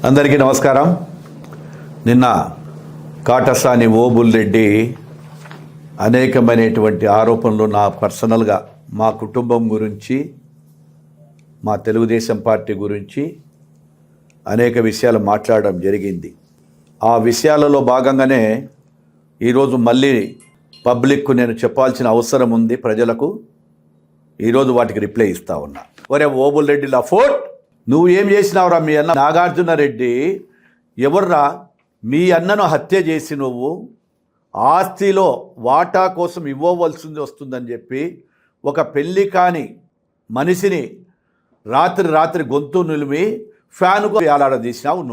అందరికీ నమస్కారం. నిన్న కాటసాని ఓబుల్రెడ్డి అనేకమైనటువంటి ఆరోపణలు నా పర్సనల్గా మా కుటుంబం గురించి, మా తెలుగుదేశం పార్టీ గురించి అనేక విషయాలు మాట్లాడడం జరిగింది. ఆ విషయాలలో భాగంగానే ఈరోజు మళ్ళీ పబ్లిక్కు నేను చెప్పాల్సిన అవసరం ఉంది ప్రజలకు. ఈరోజు వాటికి రిప్లై ఇస్తా ఉన్నా. ఒరే ఓబుల్రెడ్డి లఫోట్, నువ్వు ఏం చేసినావురా? మీ అన్న నాగార్జున రెడ్డి ఎవర్రా? మీ అన్నను హత్య చేసి నువ్వు ఆస్తిలో వాటా కోసం ఇవ్వవలసింది వస్తుందని చెప్పి ఒక పెళ్ళి కాని మనిషిని రాత్రి గొంతు నిలిమి ఫ్యాన్కు వేలాడదీసినావు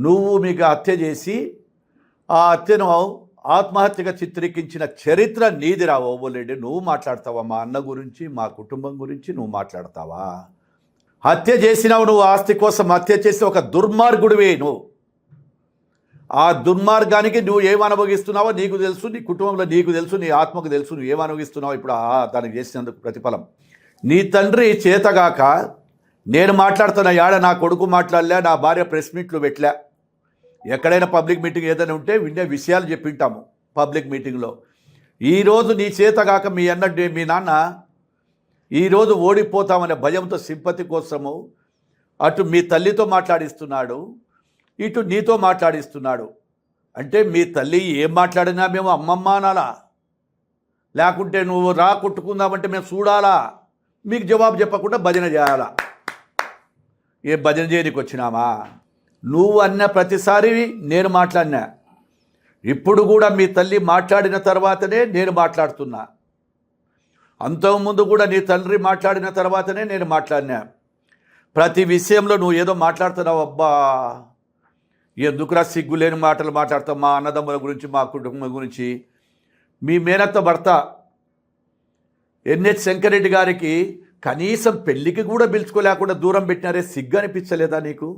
నువ్వు మీకు హత్య చేసి ఆ హత్యను ఆత్మహత్యగా చిత్రీకరించిన చరిత్ర నీదిరా ఓబుల్రెడ్డి. నువ్వు మాట్లాడతావా? మా అన్న గురించి, మా కుటుంబం గురించి నువ్వు మాట్లాడతావా? హత్య చేసినావు నువ్వు, ఆస్తి కోసం హత్య చేసి ఒక దుర్మార్గుడివే నువ్వు. ఆ దుర్మార్గానికి నువ్వు ఏం అనుభవిస్తున్నావో నీకు తెలుసు, నీ కుటుంబంలో నీకు తెలుసు, నీ ఆత్మకు తెలుసు. నువ్వు ఏం అనుభవిస్తున్నావో ఇప్పుడు దానికి చేసినందుకు ప్రతిఫలం. నీ తండ్రి చేతగాక నేను మాట్లాడుతున్న యాడ నా కొడుకు మాట్లాడలే, నా భార్య ప్రెస్ మీట్లు పెట్టలే. ఎక్కడైనా పబ్లిక్ మీటింగ్ ఏదైనా ఉంటే వినే విషయాలు చెప్పింటాము పబ్లిక్ మీటింగ్లో. ఈరోజు నీ చేతగాక మీ నాన్న ఈరోజు ఓడిపోతామనే భయంతో, సింపతి కోసము అటు మీ తల్లితో మాట్లాడిస్తున్నాడు, ఇటు నీతో మాట్లాడిస్తున్నాడు. అంటే మీ తల్లి ఏం మాట్లాడినా మేము అమ్మమ్మ అనాలా? లేకుంటే నువ్వు రా కొట్టుకుందామంటే మేము చూడాలా? మీకు జవాబు చెప్పకుండా భజన చేయాలా? ఏ భజన చేయడానికి వచ్చినామా? నువ్వు అన్న ప్రతిసారి నేను మాట్లాడినా. ఇప్పుడు కూడా మీ తల్లి మాట్లాడిన తర్వాతనే నేను మాట్లాడుతున్నా. అంతకుముందు కూడా నీ తండ్రి మాట్లాడిన తర్వాతనే నేను మాట్లాడినా. ప్రతి విషయంలో నువ్వు ఏదో మాట్లాడుతున్నావు. అబ్బా, ఎందుకురా సిగ్గులేని మాటలు మాట్లాడతావు మా అన్నదమ్ముల గురించి, మా కుటుంబం గురించి. మీ మేనత్త భర్త ఎన్హెచ్ శంకరెడ్డి గారికి కనీసం పెళ్ళికి కూడా పిలుచుకోలేకుండా దూరం పెట్టినారే, సిగ్గు అనిపించలేదా నీకు?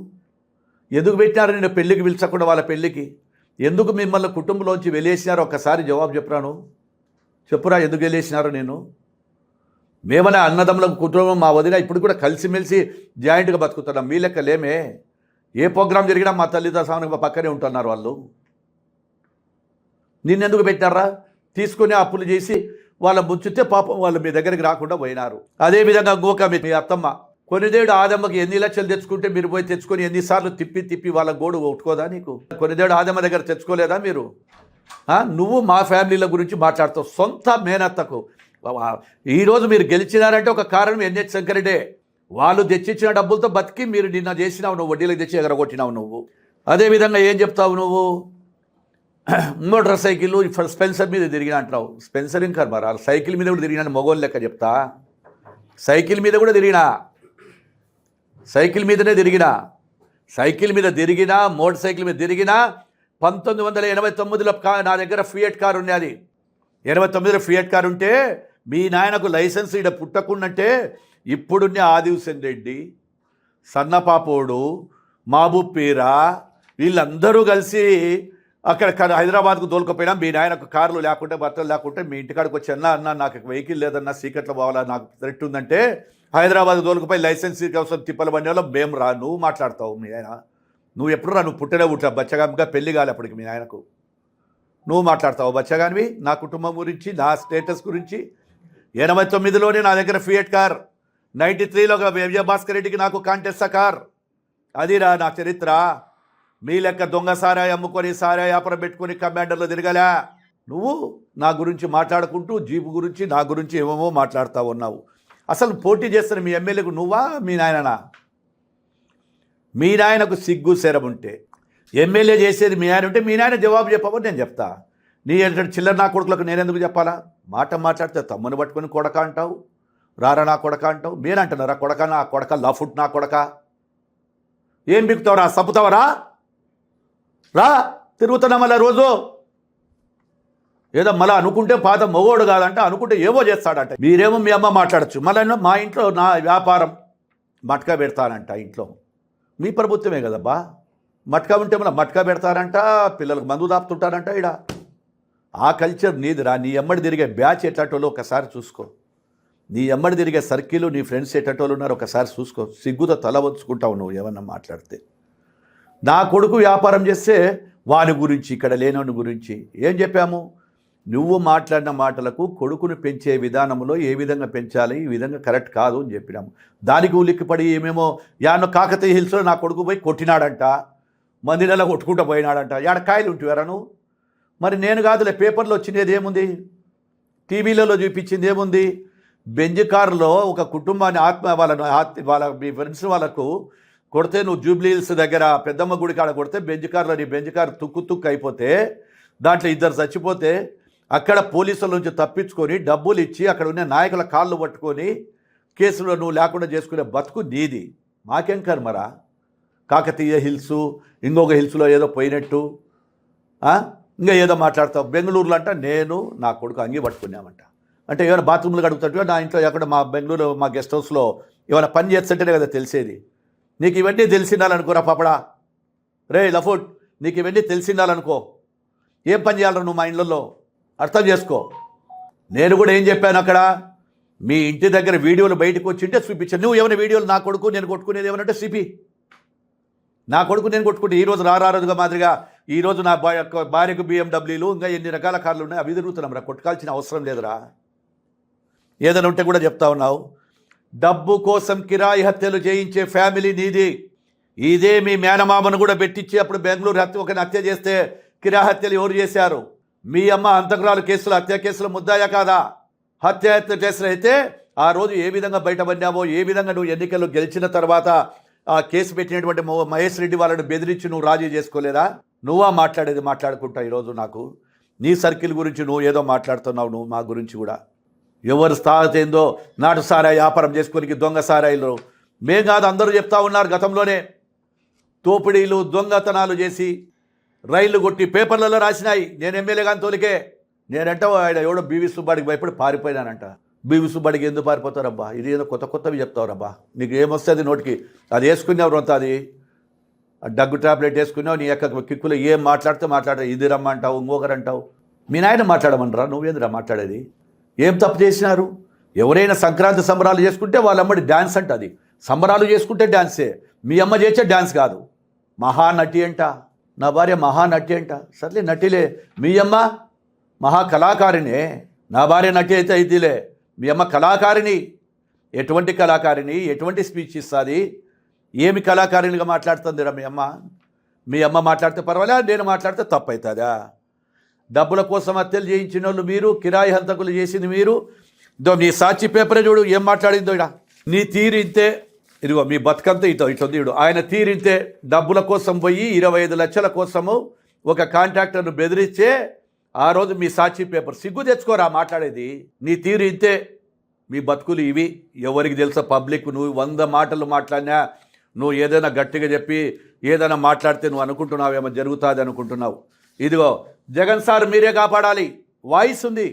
ఎందుకు పెట్టినారు నేను పెళ్ళికి పిలిచకుండా? వాళ్ళ పెళ్ళికి ఎందుకు మిమ్మల్ని కుటుంబంలోంచి వెళ్ళేసినారో ఒక్కసారి జవాబు చెప్పురాను. చెప్పురా, ఎందుకు వెళ్ళేసినారో? నేను మేమనే అన్నదమ్ముల కుటుంబం, మా వదిన ఇప్పుడు కూడా కలిసిమెలిసి జాయింట్గా బతుకుతున్నాం. మీ లెక్క లేమే. ఏ ప్రోగ్రాం జరిగినా మా తల్లిదండ్రులు పక్కనే ఉంటున్నారు వాళ్ళు. నిన్నెందుకు పెట్టారా? తీసుకొని అప్పులు చేసి వాళ్ళ ముంచితే పాపం వాళ్ళు మీ దగ్గరికి రాకుండా పోయినారు. అదేవిధంగా గోక మీ అత్తమ్మ కొన్నిదేడు ఆదమ్మకి ఎన్ని లక్షలు తెచ్చుకుంటే మీరు పోయి తెచ్చుకొని ఎన్నిసార్లు తిప్పి వాళ్ళ గోడు కొట్టుకోదా నీకు? కొన్నిదేడు ఆదమ్మ దగ్గర తెచ్చుకోలేదా మీరు? నువ్వు మా ఫ్యామిలీల గురించి మాట్లాడుతావు. సొంత మేనత్తకు ఈరోజు మీరు గెలిచినారంటే ఒక కారణం ఎన్హెచ్ శంకరెడ్డే. వాళ్ళు తెచ్చిచ్చిన డబ్బులతో బతికి మీరు నిన్న చేసినావు, నువ్వు వడ్డీలకు తెచ్చి ఎగరగొట్టినావు నువ్వు. అదేవిధంగా ఏం చెప్తావు నువ్వు? మోటార్ సైకిల్ స్పెన్సర్ మీద తిరిగిన అంటున్నావు. స్పెన్సర్ ఇంకా మరి సైకిల్ మీద కూడా తిరిగినా మగోళ్ళు లెక్క చెప్తా. సైకిల్ మీద కూడా తిరిగినా, సైకిల్ మీదనే తిరిగినా, సైకిల్ మీద తిరిగినా, మోటార్ సైకిల్ మీద తిరిగినా. 1989లో నా దగ్గర ఫియట్ కార్ ఉన్నది. 89లో ఫియట్ కార్ ఉంటే మీ నాయనకు లైసెన్స్ ఇక్కడ పుట్టకుండంటే ఇప్పుడున్న ఆదిహుసేన్ రెడ్డి, సన్నపాపోడు, మహబూబ్ పీరా వీళ్ళందరూ కలిసి అక్కడ హైదరాబాద్కు దోలుకపోయినా మీ నాయనకు కార్లు లేకుంటే, బట్టలు లేకుంటే మీ ఇంటికాడికి వచ్చి అన్న నాకు వెహికల్ లేదన్నా, సీక్రెట్లో పోవాలా, నాకు థ్రెట్ ఉందంటే హైదరాబాద్ దోలుకుపోయి లైసెన్స్ కోసం తిప్పల బండి వల్ల మేము రా. నువ్వు మాట్లాడతావు మీ ఆయన? నువ్వు ఎప్పుడు రా? నువ్వు పుట్టలే పుట్టా బచ్చగామిగా పెళ్లి కాలే అప్పటికి మీ ఆయనకు. నువ్వు మాట్లాడతావు బచ్చగానివి నా కుటుంబం గురించి, నా స్టేటస్ గురించి? 89లోనే నా దగ్గర ఫియట్ కార్, 93లో విజయభాస్కర్ రెడ్డికి నాకు కాంటెస్సా కార్. అదిరా నా చరిత్ర. మీ లెక్క దొంగ సారాయి అమ్ముకొని, సారాయి వ్యాపారం పెట్టుకొని కమాండర్లో తిరగలే. నువ్వు నా గురించి మాట్లాడుకుంటూ జీపు గురించి, నా గురించి ఏమేమో మాట్లాడుతూ ఉన్నావు. అసలు పోటీ చేస్తున్న మీ ఎమ్మెల్యేకు నువ్వా మీ నాయననా? మీ నాయనకు సిగ్గు శరం ఉంటే ఎమ్మెల్యే చేసేది మీ ఆయన ఉంటే మీ నాయన జవాబు చెప్పమని నేను చెప్తా. నీ చిల్లర నా కొడుకులకు నేనెందుకు చెప్పాలా? మాట్లాడితే తమ్ముని పట్టుకొని కొడక అంటావు, రారా నా కొడక అంటావు. మీరంటున్నారా కొడక? నా కొడక లఫుట్ నా కొడక. ఏం బిగుతావురా? సప్పుతావరా? రా తిరుగుతున్నా మళ్ళీ రోజు. ఏదో మళ్ళీ అనుకుంటే పాత మొగోడు కాదంట, అనుకుంటే ఏవో చేస్తాడంట. మీరేమో మీ అమ్మ మాట్లాడచ్చు, మళ్ళీ మా ఇంట్లో నా వ్యాపారం మట్కా పెడతానంట. ఇంట్లో మీ ప్రభుత్వమే కదబ్బా. మట్కా ఉంటే మన మట్కా పెడతారంట, పిల్లలకు మందు దాపుతుంటారంట. ఇడ ఆ కల్చర్ నీదిరా. నీ ఎమ్మడి తిరిగే బ్యాచ్ ఎట్లాటోళ్ళు ఒకసారి చూసుకో. నీ ఎమ్మడి తిరిగే సర్కిల్, నీ ఫ్రెండ్స్ ఎట్లాటోళ్ళు ఉన్నారు ఒకసారి చూసుకో. సిగ్గుతో తల వంచుకుంటావు నువ్వు ఏమన్నా మాట్లాడితే. నా కొడుకు వ్యాపారం చేస్తే వాని గురించి, ఇక్కడ లేనోని గురించి ఏం చెప్పాము? నువ్వు మాట్లాడిన మాటలకు కొడుకును పెంచే విధానంలో ఏ విధంగా పెంచాలి, ఈ విధంగా కరెక్ట్ కాదు అని చెప్పినాము. దానికి ఉలిక్కిపడి ఏమేమో యాన్న కాకతీయ హిల్స్లో నా కొడుకు పోయి కొట్టినాడంట, మందిరాల కొట్టుకుంటూ పోయినాడంట. యాడ కాయలు ఉంటువారా నువ్వు? మరి నేను కాదులే, పేపర్లో వచ్చినది ఏముంది, టీవీలలో చూపించింది ఏముంది? బెంజ్ కారులో ఒక కుటుంబాన్ని వాళ్ళ మీ ఫ్రెండ్స్ వాళ్ళకు కొడితే, నువ్వు జూబ్లీ హిల్స్ దగ్గర పెద్దమ్మ గుడి కాడ కొడితే బెంజ్ కారులో నీ బెంజ్ కారు తుక్కు అయిపోతే, దాంట్లో 2 చచ్చిపోతే, అక్కడ పోలీసుల నుంచి తప్పించుకొని డబ్బులు ఇచ్చి అక్కడ ఉన్న నాయకుల కాళ్ళు పట్టుకొని కేసులో నువ్వు లేకుండా చేసుకునే బతుకు నీది. మాకేం కర్మరా? కాకతీయ హిల్స్, ఇంకొక హిల్స్లో ఏదో పోయినట్టు ఇంకా ఏదో మాట్లాడతావు. బెంగళూరులో అంట నేను నా కొడుకు అంగి పట్టుకున్నామంట. అంటే ఏమైనా బాత్రూమ్లు కడుగుతాట్టుగా నా ఇంట్లో ఎక్కడ మా బెంగళూరు మా గెస్ట్ హౌస్లో ఏమైనా పని చేస్తుంటేనే కదా తెలిసేది. నీకు ఇవన్నీ తెలిసిండాలనుకోరా పాపడా, రే లఫుట్, నీకు ఇవన్నీ తెలిసిండాలనుకో. ఏం పని చేయాలరా నువ్వు మా ఇళ్ళల్లో? అర్థం చేసుకో. నేను కూడా ఏం చెప్పాను అక్కడ, మీ ఇంటి దగ్గర వీడియోలు బయటకు వచ్చింటే చూపించాను. నువ్వు ఏమైనా వీడియోలు నా కొడుకు నేను కొట్టుకునేది ఏమనంటే సిపి, నా కొడుకు నేను కొట్టుకుంటే ఈరోజు రారారుగా మాదిరిగా ఈరోజు నా భార్యకు బిఎండబ్ల్యూలు ఇంకా ఎన్ని రకాల కార్లు ఉన్నాయి, అవి తిరుగుతున్నాం రా. కొట్టుకాల్సిన అవసరం లేదురా. ఏదైనా ఉంటే కూడా చెప్తా ఉన్నావు. డబ్బు కోసం కిరాయి హత్యలు చేయించే ఫ్యామిలీ నీది. ఇదే మీ మేనమామను కూడా పెట్టించి అప్పుడు బెంగళూరు ఒకరిని హత్య చేస్తే కిరాయి హత్యలు ఎవరు చేశారు? మీ అమ్మ అంతకురాలు కేసులు, హత్య కేసులు ముద్దాయా కాదా? హత్య కేసులు అయితే ఆ రోజు ఏ విధంగా బయటపడినావో, ఏ విధంగా నువ్వు ఎన్నికల్లో గెలిచిన తర్వాత ఆ కేసు పెట్టినటువంటి మహేష్ రెడ్డి వాళ్ళని బెదిరించి నువ్వు రాజీ చేసుకోలేదా? నువ్వా మాట్లాడేది? మాట్లాడుకుంటా ఈరోజు నాకు నీ సర్కిల్ గురించి నువ్వు ఏదో మాట్లాడుతున్నావు. నువ్వు మా గురించి కూడా ఎవరు స్థాయితో ఏందో నాటు సారాయి వ్యాపారం చేసుకోనికి దొంగ సారాయిలు మేం కాదు, అందరూ చెప్తా ఉన్నారు. గతంలోనే తోపిడీలు దొంగతనాలు చేసి రైళ్లు కొట్టి పేపర్లలో రాసినాయి. నేను ఎమ్మెల్యే కానీ తోలికే నేనంట ఆయన ఎవడో బీవీ సుబ్బాడికి భయపడి పారిపోయినానంట. బీవీ సుబ్బాడికి ఎందుకు పారిపోతారబ్బా? ఇది ఏదో కొత్తవి చెప్తావురబ్బా. నీకు ఏమొస్తుంది నోటికి? అది వేసుకున్నావు రొంత, అది దగ్గు టాబ్లెట్ వేసుకున్నావు. నీ యొక్క కిక్కులో ఏం మాట్లాడతావు. ఇది రమ్మంటావు, ఇంకొకరంటావు. మీ నాయన మాట్లాడమనరా, నువ్వేందిరా మాట్లాడేది? ఏం తప్పు చేసినారు? ఎవరైనా సంక్రాంతి సంబరాలు చేసుకుంటే వాళ్ళమ్మడి డ్యాన్స్ అంట. అది సంబరాలు చేసుకుంటే డ్యాన్సే. మీ అమ్మ చేసే డ్యాన్స్ కాదు. మహానటి అంట, నా భార్య మహానటి అంట. సర్లే నటిలే. మీ అమ్మ మహాకళాకారిణే. నా భార్య నటి అయితే ఇదిలే. మీ అమ్మ కళాకారిణి. ఎటువంటి కళాకారిణి? ఎటువంటి స్పీచ్ ఇస్తుంది? ఏమి కళాకారిణిగా మాట్లాడుతుందిరా మీ అమ్మ? మీ అమ్మ మాట్లాడితే పర్వాలే, నేను మాట్లాడితే తప్పు అవుతుందా? డబ్బుల కోసం హత్యలు చేయించిన వాళ్ళు మీరు, కిరాయి హంతకులు చేసింది మీరు. నీ సాక్షి పేపరే చూడు ఏం మాట్లాడిందో. ఇడ నీ తీరింతే, ఇదిగో మీ బతుకంతా ఇట్లా తీడు. ఆయన తీరింతే డబ్బుల కోసం పోయి 25 లక్షల కోసము ఒక కాంట్రాక్టర్ను బెదిరిస్తే ఆ రోజు మీ సాక్షి పేపర్ సిగ్గు తెచ్చుకోరా మాట్లాడేది. నీ తీరు ఇంతే, మీ బతుకులు ఇవి. ఎవరికి తెలుసా? పబ్లిక్. నువ్వు 100 మాటలు మాట్లాడినా, నువ్వు ఏదైనా గట్టిగా చెప్పి ఏదైనా మాట్లాడితే నువ్వు అనుకుంటున్నావేమో జరుగుతుంది అనుకుంటున్నావు. ఇదిగో జగన్ సార్ మీరే కాపాడాలి. వాయిస్ ఉంది.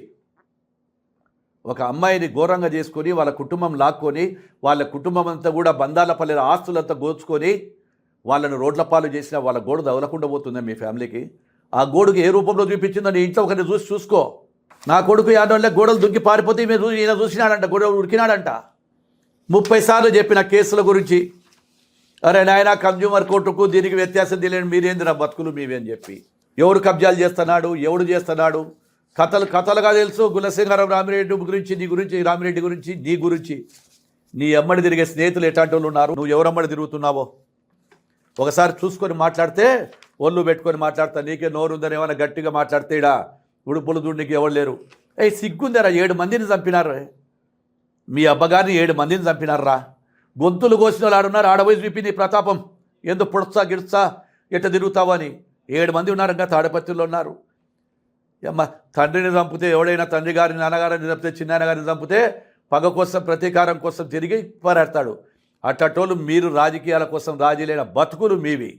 ఒక అమ్మాయిని ఘోరంగా చేసుకొని వాళ్ళ కుటుంబం లాక్కొని, వాళ్ళ కుటుంబం అంతా కూడా బంధాల పల్లెల ఆస్తులంతా గోచుకొని వాళ్ళని రోడ్ల పాలు చేసిన వాళ్ళ గోడు తగలకుండా పోతుందా మీ ఫ్యామిలీకి? ఆ గోడుకు ఏ రూపంలో చూపించిందో నీ ఇంట్లో ఒకరిని చూసుకో. నా కొడుకు యాదవ్లే గోడలు దుంకి పారిపోతే ఈయన చూసినాడంట, గోడలు ఉడికినాడంట. 30 సార్లు చెప్పిన కేసుల గురించి. అరే నాయన, కన్జ్యూమర్ కోర్టుకు దీనికి వ్యత్యాసం తెలియని మీరేందిరా బతుకులు మీవని చెప్పి. ఎవడు కబ్జాలు చేస్తున్నాడు, ఎవడు చేస్తున్నాడు? కథలుగా తెలుసు. గులసింగారం రామిరెడ్డి గురించి, నీ గురించి, రామిరెడ్డి గురించి, నీ గురించి. నీ అమ్మడి తిరిగే స్నేహితులు ఎట్లాంటి వాళ్ళు ఉన్నారు? నువ్వు ఎవరమ్మడి తిరుగుతున్నావో ఒకసారి చూసుకొని మాట్లాడితే, ఒళ్ళు పెట్టుకొని మాట్లాడతా. నీకే నోరుందని ఏమైనా గట్టిగా మాట్లాడితే ఇడా ఉడుపులు దూడికి ఎవరు లేరు. సిగ్గుందరా, 7 మందిని చంపినారు. మీ అబ్బగారిని 7 మందిని చంపినారా? గొంతులు కోసిన వాళ్ళు ఆడున్నారు. ఆడబోయి చూపింది ప్రతాపం. ఎందుకు పొడుస్తా గిడుస్తా ఎట్లా తిరుగుతావు అని. 7 మంది ఉన్నారు. ఇంకా తాడపత్రిలో ఉన్నారు. అమ్మ, తండ్రిని చంపితే ఎవడైనా, తండ్రి గారిని నాన్నగారిని చంపితే, చిన్నాన్నగారిని చంపితే పగ కోసం, ప్రతీకారం కోసం తిరిగి పోరాడతాడు. అట్టటోళ్ళు మీరు. రాజకీయాల కోసం రాజీలైన బతుకులు మీవి.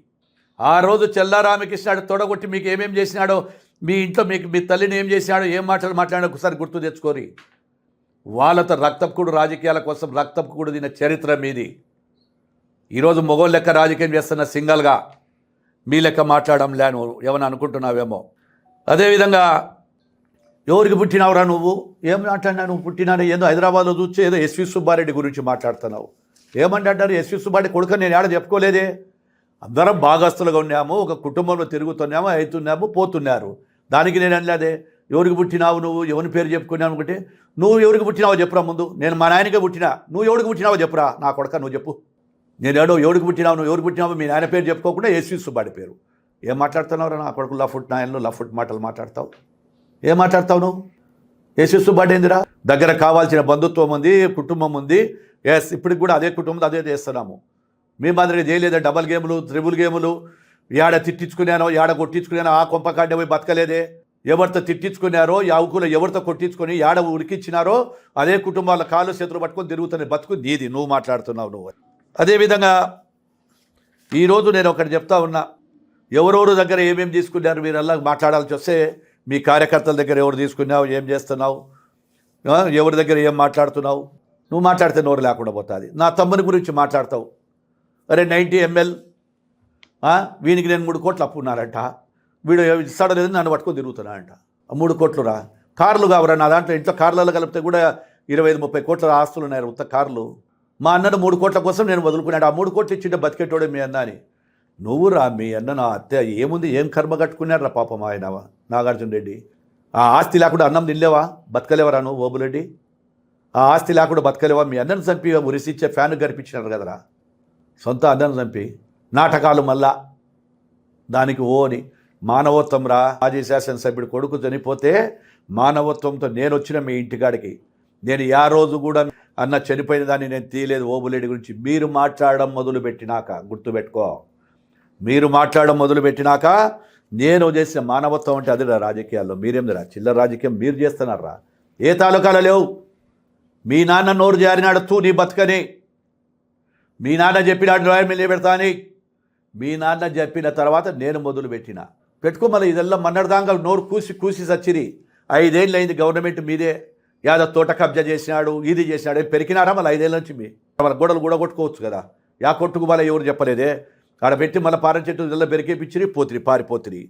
ఆ రోజు చెల్లా రామకృష్ణుడు తొడగొట్టి మీకు ఏమేం చేసినాడో, మీ ఇంట్లో మీ తల్లిని ఏం చేసినాడో, ఏం మాట్లాడాడో ఒకసారి గుర్తు తెచ్చుకోరి. వాళ్ళతో రక్తపుకుడు, రాజకీయాల కోసం రక్తపుకుడు తిన్న చరిత్ర మీది. ఈరోజు మొగోళ్ళ లెక్క రాజకీయం చేస్తున్న సింగల్గా మీ లెక్క మాట్లాడడం లేను ఏమని అనుకుంటున్నావేమో. అదేవిధంగా ఎవరికి పుట్టినావురా నువ్వు? ఏం మాట్లాడినా నువ్వు? పుట్టినాను ఏదో హైదరాబాద్లో చూస్తే ఏదో ఎస్వి సుబ్బారెడ్డి గురించి మాట్లాడుతున్నావు. ఏమంటారు? ఎస్వి సుబ్బారెడ్డి కొడుకు నేను ఏడ చెప్పుకోలేదే. అందరం భాగస్తులుగా ఉన్నాము, ఒక కుటుంబంలో తిరుగుతున్నాము, అవుతున్నాము, పోతున్నారు. దానికి నేను అనలేదే ఎవరికి పుట్టినావు నువ్వు, ఎవరి పేరు చెప్పుకున్నావు అనుకుంటే నువ్వు ఎవరికి పుట్టినావో చెప్పురా ముందు. నేను మా నాయనకే పుట్టినా, నువ్వు ఎవరికి పుట్టినావో చెప్పురా నా కొడక, నువ్వు చెప్పు. నేను ఎవరికి పుట్టినావు, నువ్వు ఎవరికి పుట్టినావు, మీ నాయన పేరు చెప్పుకోకుండా ఎస్వి సుబ్బాడి పేరు. ఏం మాట్లాడుతున్నావురా నా కొడుకు, లఫుట్ నాయనలు లఫుట్ మాటలు మాట్లాడతావు. ఏం మాట్లాడతావు నువ్వు? ఎస్వి సుబ్బాడి ఏందిరా? దగ్గర కావాల్సిన బంధుత్వం ఉంది, కుటుంబం ఉంది. ఎస్, ఇప్పటికి కూడా అదే కుటుంబం అదే చేస్తున్నాము. మీ మాదిరిగా చేయలేదా డబల్ గేములు, త్రిబుల్ గేములు, ఏడ తిట్టించుకున్నానో ఏడ కొట్టించుకున్నానో ఆ కొంపకాడ్డ పోయి బతకలేదే. ఎవరితో తిట్టించుకున్నారో యావుకులో ఎవరితో కొట్టించుకొని ఏడ ఉరికిచ్చినారో అదే కుటుంబాల కాళ్ళు చేతులు పట్టుకొని తిరుగుతున్న బతుకు నీది. నువ్వు మాట్లాడుతున్నావు నువ్వు. అదేవిధంగా ఈరోజు నేను ఒకటి చెప్తా ఉన్నా, ఎవరెవరు దగ్గర ఏమేమి తీసుకున్నారు మీరల్లా మాట్లాడాల్సి వస్తే మీ కార్యకర్తల దగ్గర ఎవరు తీసుకున్నావు, ఏం చేస్తున్నావు, ఎవరి దగ్గర ఏం మాట్లాడుతున్నావు. నువ్వు మాట్లాడితే నోరు లేకుండా పోతుంది. నా తమ్ముని గురించి మాట్లాడతావు. అరే 90 ml వీనికి నేను 3 కోట్లు అప్పు ఉన్నారంట, వీడు ఇస్తాడో లేదని నన్ను పట్టుకొని తిరుగుతున్నాడంట. 3 కోట్లు రా, కార్లు కావరా నా దాంట్లో, ఇంట్లో కార్లలో కలిపితే కూడా 25-30 కోట్ల ఆస్తులు ఉన్నాయి ఉత్త కార్లు. మా అన్నను 3 కోట్ల కోసం నేను వదులుకున్నాడు. ఆ 3 కోట్లు ఇచ్చింటే బతికేటోడే మీ అన్న అని. నువ్వు రా, మీ అన్న నా అత్తే ఏముంది, ఏం కర్మ కట్టుకున్నాడు రా పాపం ఆయన నాగార్జున రెడ్డి. ఆ ఆస్తి లేకుండా అన్నం తినలేవా, బతకలేవరా నువ్వు ఓబులెడ్డి? ఆ ఆస్తి లేకుండా బతకలేవా? మీ అన్నను చంపి ఉరిసిచ్చే ఫ్యాన్ గడిపించినారు కదరా, సొంత అన్నను చంపి. నాటకాలు మళ్ళా దానికి ఓని మానవత్వం రా. మాజీ శాసనసభ్యుడు కొడుకు చనిపోతే మానవత్వంతో నేను వచ్చిన మీ ఇంటికాడికి. నేను ఆ రోజు కూడా అన్న చనిపోయిన దాన్ని నేను తీయలేదు ఓబులేడి గురించి. మీరు మాట్లాడడం మొదలుపెట్టినాక గుర్తుపెట్టుకో, మీరు మాట్లాడడం మొదలుపెట్టినాక నేను చేసిన మానవత్వం అంటే అదిరా రాజకీయాల్లో. మీరేందిరా చిల్లర రాజకీయం మీరు చేస్తున్నారా? ఏ తాలూకాలో లేవు. మీ నాన్న నోరు జారినాడు తూ నీ బతుకని, మీ నాన్న చెప్పినాడు రాయల్ మిల్లి పెడతా అని. మీ నాన్న చెప్పిన తర్వాత నేను మొదలుపెట్టిన పెట్టుకో. మళ్ళీ ఇదల్లా మన్నడదాంగా నోరు కూసి సచ్చిరి. 5 ఏళ్ళు అయింది గవర్నమెంట్ మీదే. యాదో తోట కబ్జా చేసినాడు, ఇది చేసినాడు, పెరికినారా మళ్ళీ 5 ఏళ్ళ నుంచి మీ వాళ్ళ గోడలు కూడా కొట్టుకోవచ్చు కదా. యా కొట్టుకు మళ్ళీ ఎవరు చెప్పలేదే. ఆడ పెట్టి మళ్ళీ పారం చెట్టు ఇదల్లా పెరికేపించిరి, పారిపోతిరి.